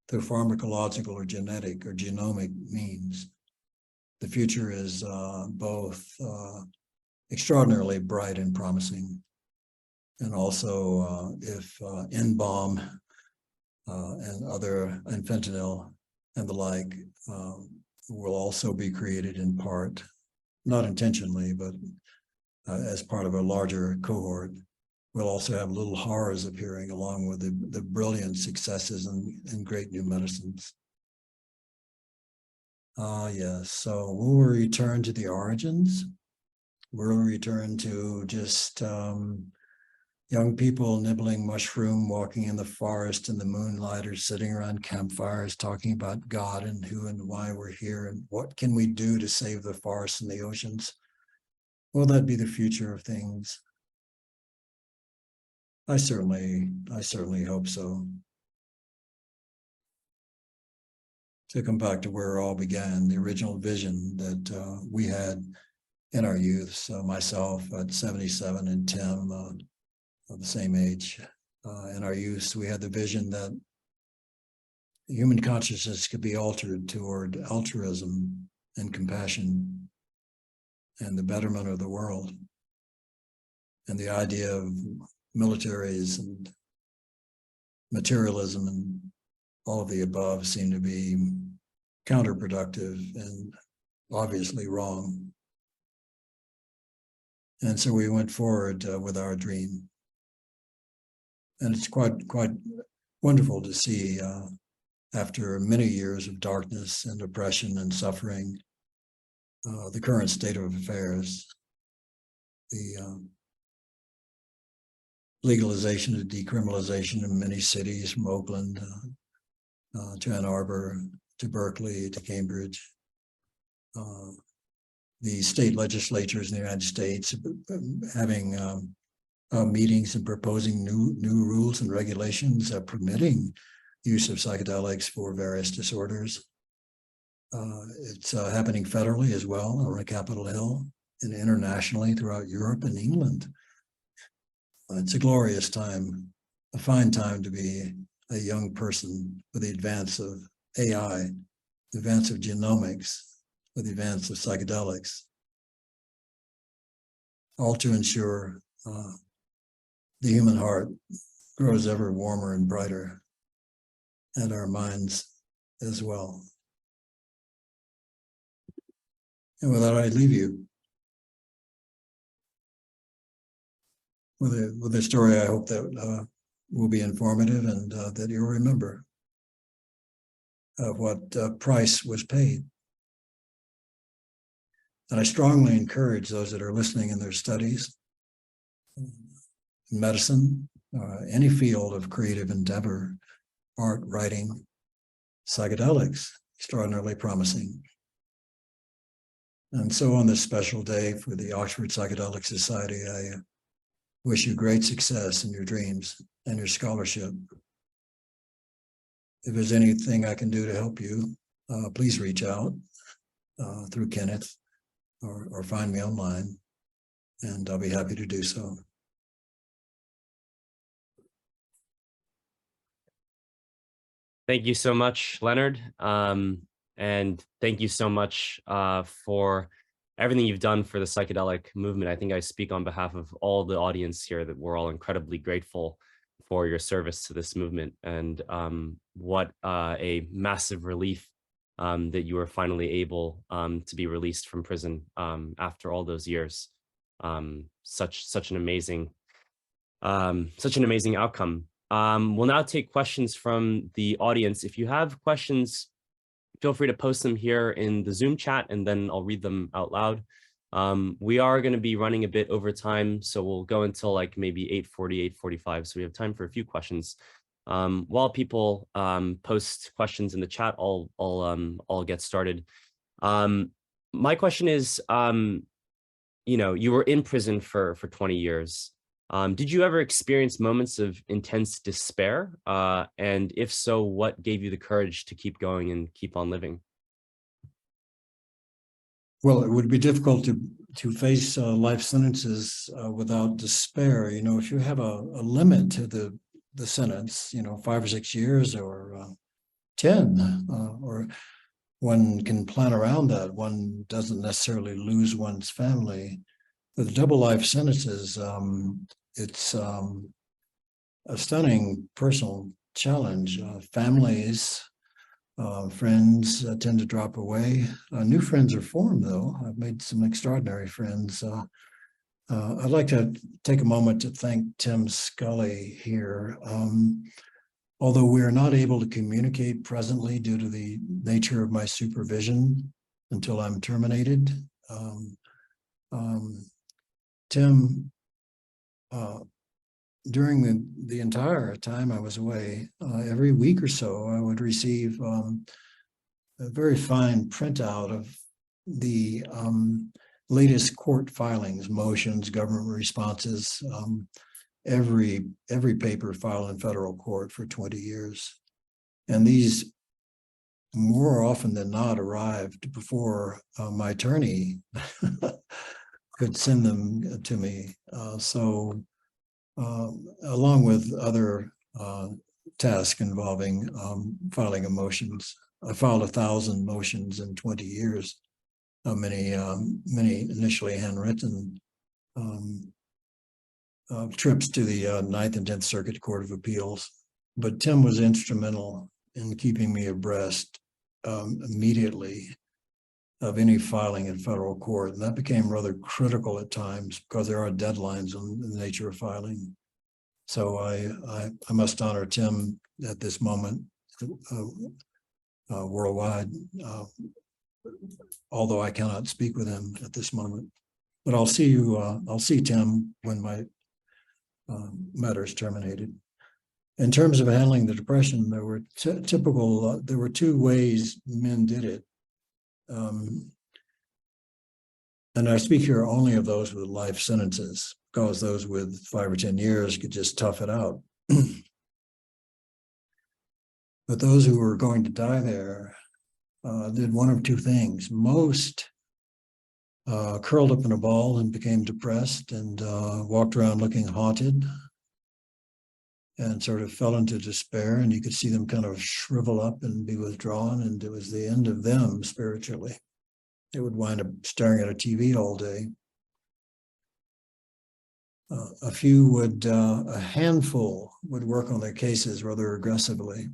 through pharmacological or genetic or genomic means. The future is both extraordinarily bright and promising. And also if N-bomb and fentanyl and the like will also be created in part, not intentionally, but as part of a larger cohort. We'll also have little horrors appearing along with the brilliant successes and great new medicines. Yes, so we'll return to the origins. We'll return to just young people nibbling mushroom, walking in the forest in the moonlight, or sitting around campfires talking about God and who and why we're here and what can we do to save the forests and the oceans. Will that be the future of things? I certainly hope so. To come back to where it all began, the original vision that we had in our youth. So myself at 77 and Tim of the same age. In our youth, we had the vision that human consciousness could be altered toward altruism and compassion and the betterment of the world. And the idea of militaries and materialism and all of the above seemed to be counterproductive and obviously wrong. And so we went forward with our dream. And it's quite wonderful to see after many years of darkness and oppression and suffering, the current state of affairs, the legalization and decriminalization in many cities, from Oakland to Ann Arbor, to Berkeley, to Cambridge. The state legislatures in the United States having meetings and proposing new rules and regulations permitting use of psychedelics for various disorders. It's happening federally as well on Capitol Hill and internationally throughout Europe and England. It's a glorious time, a fine time to be a young person with the advance of AI, the advance of genomics, with the advance of psychedelics, all to ensure the human heart grows ever warmer and brighter, and our minds as well. And with that, I leave you with a story I hope that will be informative and that you'll remember of what price was paid. And I strongly encourage those that are listening in their studies, medicine, any field of creative endeavor, art, writing, psychedelics, extraordinarily promising. And so on this special day for the Oxford Psychedelic Society, I wish you great success in your dreams and your scholarship. If there's anything I can do to help you, please reach out through Kenneth or find me online, and I'll be happy to do so. Thank you so much, Leonard. And thank you so much for everything you've done for the psychedelic movement. I think I speak on behalf of all the audience here that we're all incredibly grateful for your service to this movement, and what a massive relief that you were finally able to be released from prison after all those years. Such an amazing Such an amazing outcome. We'll now take questions from the audience. If you have questions, feel free to post them here in the Zoom chat, and then I'll read them out loud. We are going to be running a bit over time, so we'll go until like maybe 8:40, 8:45. So we have time for a few questions. While people post questions in the chat, I'll get started. My question is, you were in prison for 20 years. Did you ever experience moments of intense despair? And if so, what gave you the courage to keep going and keep on living? Well, it would be difficult to face life sentences without despair. If you have a limit to the sentence, 5 or 6 years or 10, or one can plan around that. One doesn't necessarily lose one's family. With double life sentences, it's a stunning personal challenge. Families, friends tend to drop away. New friends are formed, though. I've made some extraordinary friends. I'd like to take a moment to thank Tim Scully here. Although we are not able to communicate presently due to the nature of my supervision until I'm terminated, Tim, during the entire time I was away, every week or so, I would receive a very fine printout of the latest court filings, motions, government responses, every paper filed in federal court for 20 years. And these, more often than not, arrived before my attorney could send them to me. So along with other tasks involving filing of motions, I filed 1,000 motions in 20 years, many initially handwritten, trips to the Ninth and 10th Circuit Court of Appeals. But Tim was instrumental in keeping me abreast immediately of any filing in federal court. And that became rather critical at times because there are deadlines on the nature of filing. So I must honor Tim at this moment worldwide, although I cannot speak with him at this moment. But I'll see Tim when my matter is terminated. In terms of handling the depression, there were there were 2 ways men did it. And I speak here only of those with life sentences, because those with 5 or 10 years could just tough it out. But those who were going to die there did one of 2 things. Most curled up in a ball and became depressed and walked around looking haunted and sort of fell into despair, and you could see them kind of shrivel up and be withdrawn, and it was the end of them spiritually. They would wind up staring at a TV all day. A handful would work on their cases rather aggressively.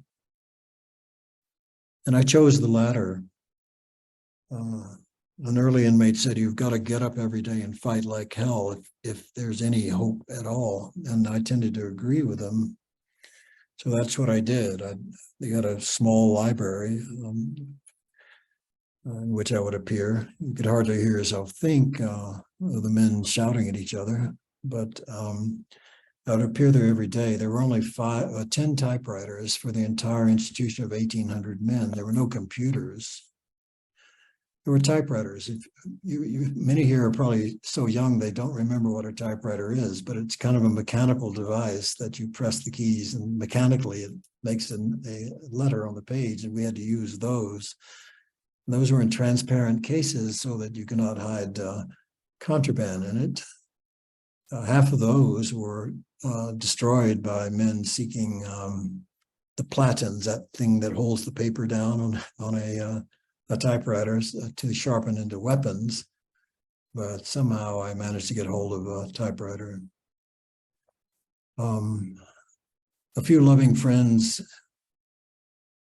And I chose the latter. An early inmate said, "You've got to get up every day and fight like hell if there's any hope at all." And I tended to agree with them. So that's what I did. They got a small library in which I would appear. You could hardly hear yourself think of the men shouting at each other, but I would appear there every day. There were only 10 typewriters for the entire institution of 1,800 men. There were no computers. There were typewriters. Many here are probably so young they don't remember what a typewriter is, but it's kind of a mechanical device that you press the keys and mechanically it makes a letter on the page, and we had to use those. And those were in transparent cases so that you cannot hide contraband in it. Half of those were destroyed by men seeking the platens, that thing that holds the paper down on a typewriter to sharpen into weapons. But somehow I managed to get hold of a typewriter. A few loving friends,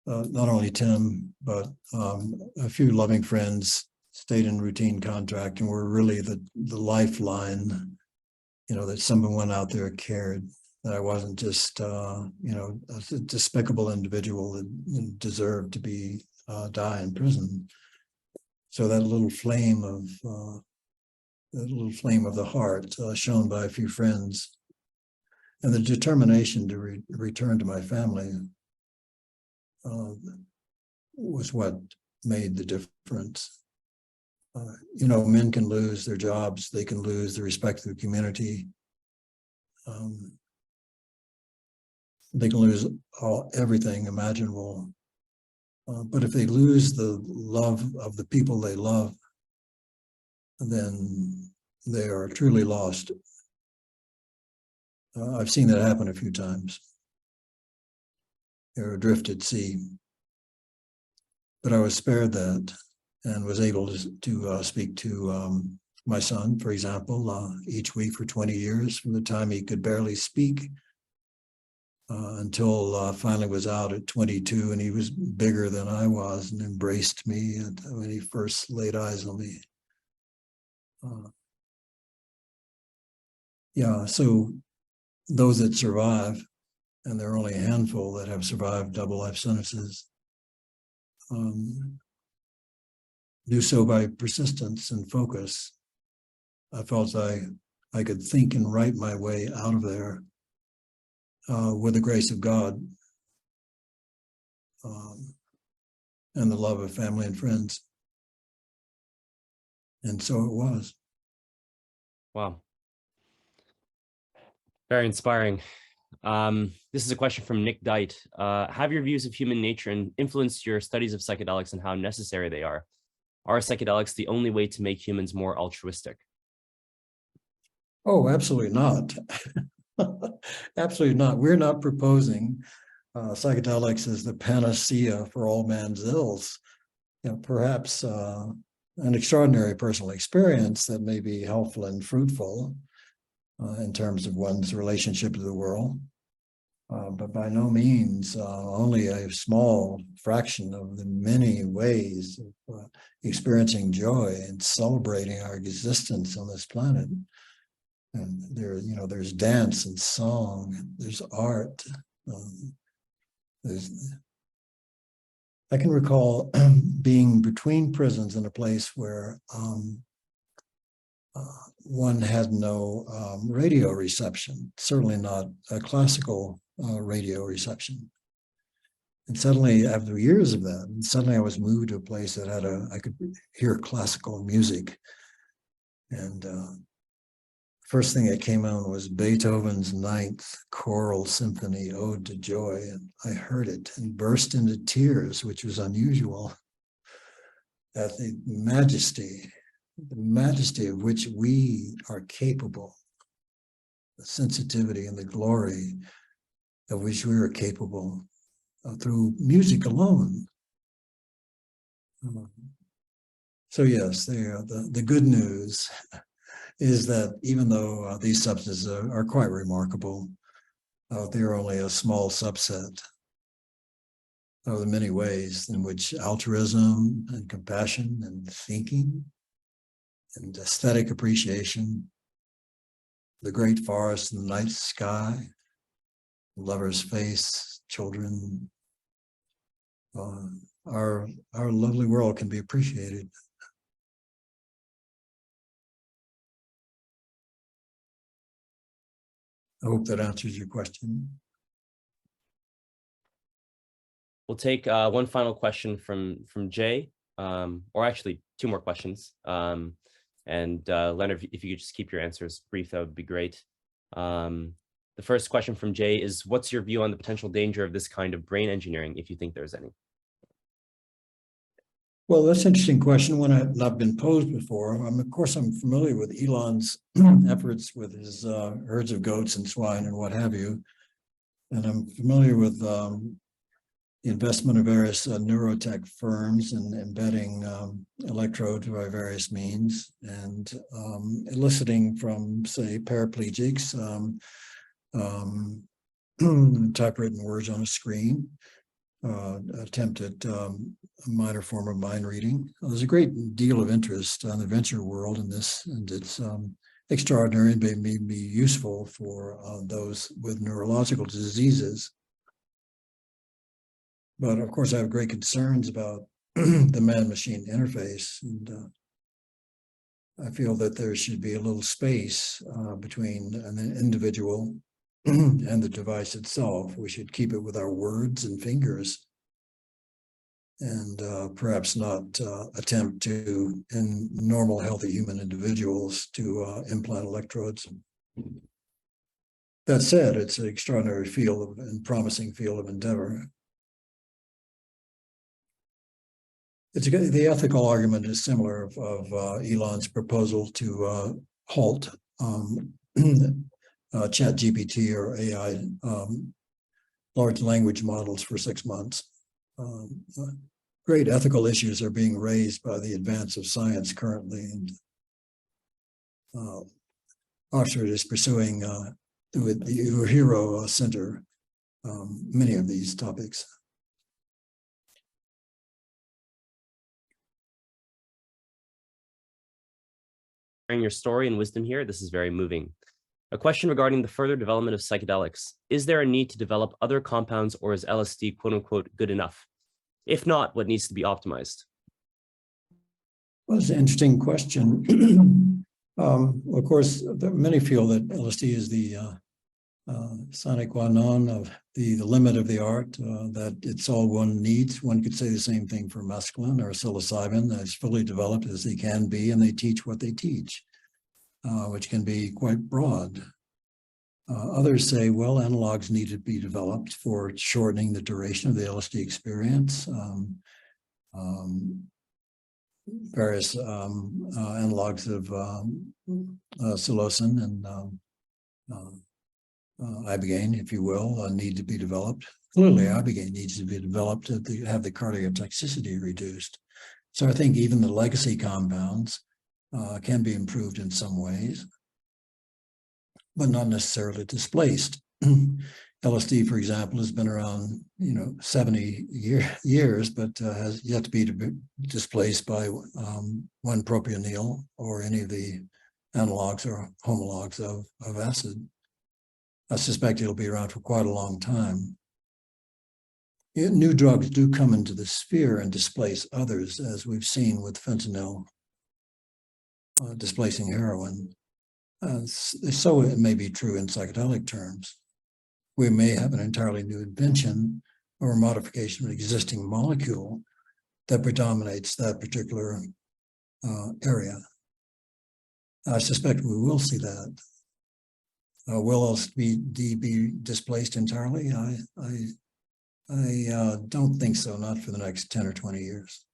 not only Tim, but a few loving friends stayed in routine contact and were really the lifeline that someone out there cared, that I wasn't just, a despicable individual that deserved to be die in prison. So that little flame of the heart, shown by a few friends, and the determination to return to my family was what made the difference. Men can lose their jobs, they can lose the respect of the community. They can lose everything imaginable. But if they lose the love of the people they love, then they are truly lost. I've seen that happen a few times. They're adrift at sea. But I was spared that and was able to speak to my son, for example, each week for 20 years, from the time he could barely speak until finally was out at 22, and he was bigger than I was and embraced me when he first laid eyes on me. So those that survive, and there are only a handful that have survived double life sentences, do so by persistence and focus. I felt I could think and write my way out of there with the grace of God and the love of family and friends. And so it was. Wow. Very inspiring. This is a question from Nick Dite. Have your views of human nature influenced your studies of psychedelics and how necessary they are? Are psychedelics the only way to make humans more altruistic? Oh, absolutely not. Absolutely not. We're not proposing psychedelics as the panacea for all man's ills. Perhaps an extraordinary personal experience that may be helpful and fruitful in terms of one's relationship to the world, but by no means only a small fraction of the many ways of experiencing joy and celebrating our existence on this planet. And there's dance and song, there's art. I can recall being between prisons in a place where one had no radio reception, certainly not a classical radio reception. And suddenly, after years of that, I was moved to a place that had I could hear classical music. And first thing that came on was Beethoven's Ninth Choral Symphony, Ode to Joy. And I heard it and burst into tears, which was unusual, at the majesty of which we are capable, the sensitivity and the glory of which we are capable through music alone. So yes, the good news is that even though these substances are quite remarkable, they're only a small subset of the many ways in which altruism and compassion and thinking and aesthetic appreciation, the great forest and the night sky, lover's face, children, our lovely world can be appreciated. I hope that answers your question. We'll take one final question from Jay, or actually two more questions. And Leonard, if you could just keep your answers brief, that would be great. The first question from Jay is, what's your view on the potential danger of this kind of brain engineering, if you think there's any? Well, that's an interesting question, one I have not been posed before. Of course, I'm familiar with Elon's efforts with his herds of goats and swine and what have you. And I'm familiar with the investment of various neurotech firms and embedding electrodes by various means and eliciting from, say, paraplegics typewritten words on a screen, attempt at a minor form of mind reading. There's a great deal of interest on the venture world in this, and it's extraordinary and may be useful for those with neurological diseases. But of course, I have great concerns about the man-machine interface, and I feel that there should be a little space between an individual and the device itself. We should keep it with our words and fingers, and perhaps not attempt to, in normal, healthy human individuals, to implant electrodes. That said, it's an extraordinary field and promising field of endeavor. The ethical argument is similar of Elon's proposal to halt ChatGPT or AI large language models for 6 months. Great ethical issues are being raised by the advance of science currently, and Oxford is pursuing through the Uhiro Center many of these topics. Sharing your story and wisdom here. This is very moving. A question regarding the further development of psychedelics. Is there a need to develop other compounds, or is LSD quote unquote good enough? If not, what needs to be optimized? Well, it's an interesting question. Of course, many feel that LSD is the sine qua non of the limit of the art, that it's all one needs. One could say the same thing for mescaline or psilocybin, as fully developed as they can be, and they teach what they teach, which can be quite broad. Others say, well, analogs need to be developed for shortening the duration of the LSD experience. Various analogs of psilocin and ibogaine, if you will, need to be developed. Clearly, ibogaine needs to be developed to have the cardiac toxicity reduced. So I think even the legacy compounds can be improved in some ways, but not necessarily displaced. LSD, for example, has been around, 70 years, but has yet to be displaced by 1-propionyl or any of the analogs or homologs of acid. I suspect it'll be around for quite a long time. New drugs do come into the sphere and displace others, as we've seen with fentanyl displacing heroin. So it may be true in psychedelic terms. We may have an entirely new invention or a modification of an existing molecule that predominates that particular area. I suspect we will see that. Will LSD be displaced entirely? I don't think so, not for the next 10 or 20 years.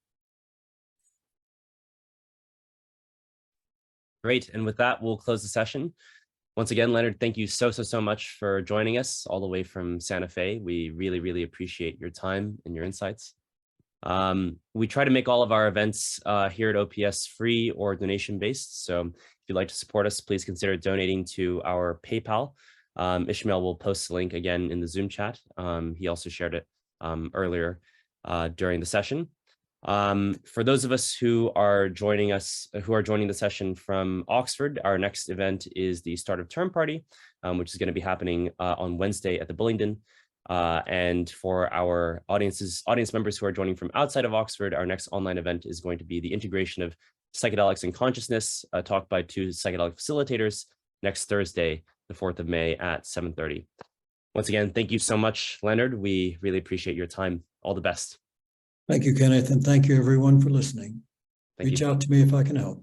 Great. And with that, we'll close the session. Once again, Leonard, thank you so much for joining us all the way from Santa Fe. We really appreciate your time and your insights. We try to make all of our events here at OPS free or donation-based. So if you'd like to support us, please consider donating to our PayPal. Ishmael will post the link again in the Zoom chat. He also shared it earlier during the session. For those of us who are joining the session from Oxford, our next event is the start of term party, which is going to be happening on Wednesday at the Bullingdon. And for our audience members who are joining from outside of Oxford, our next online event is going to be the integration of psychedelics and consciousness, talked by 2 psychedelic facilitators next Thursday, the 4th of May at 7:30. Once again, thank you so much, Leonard. We really appreciate your time. All the best. Thank you, Kenneth, and thank you everyone for listening. Reach out to me if I can help.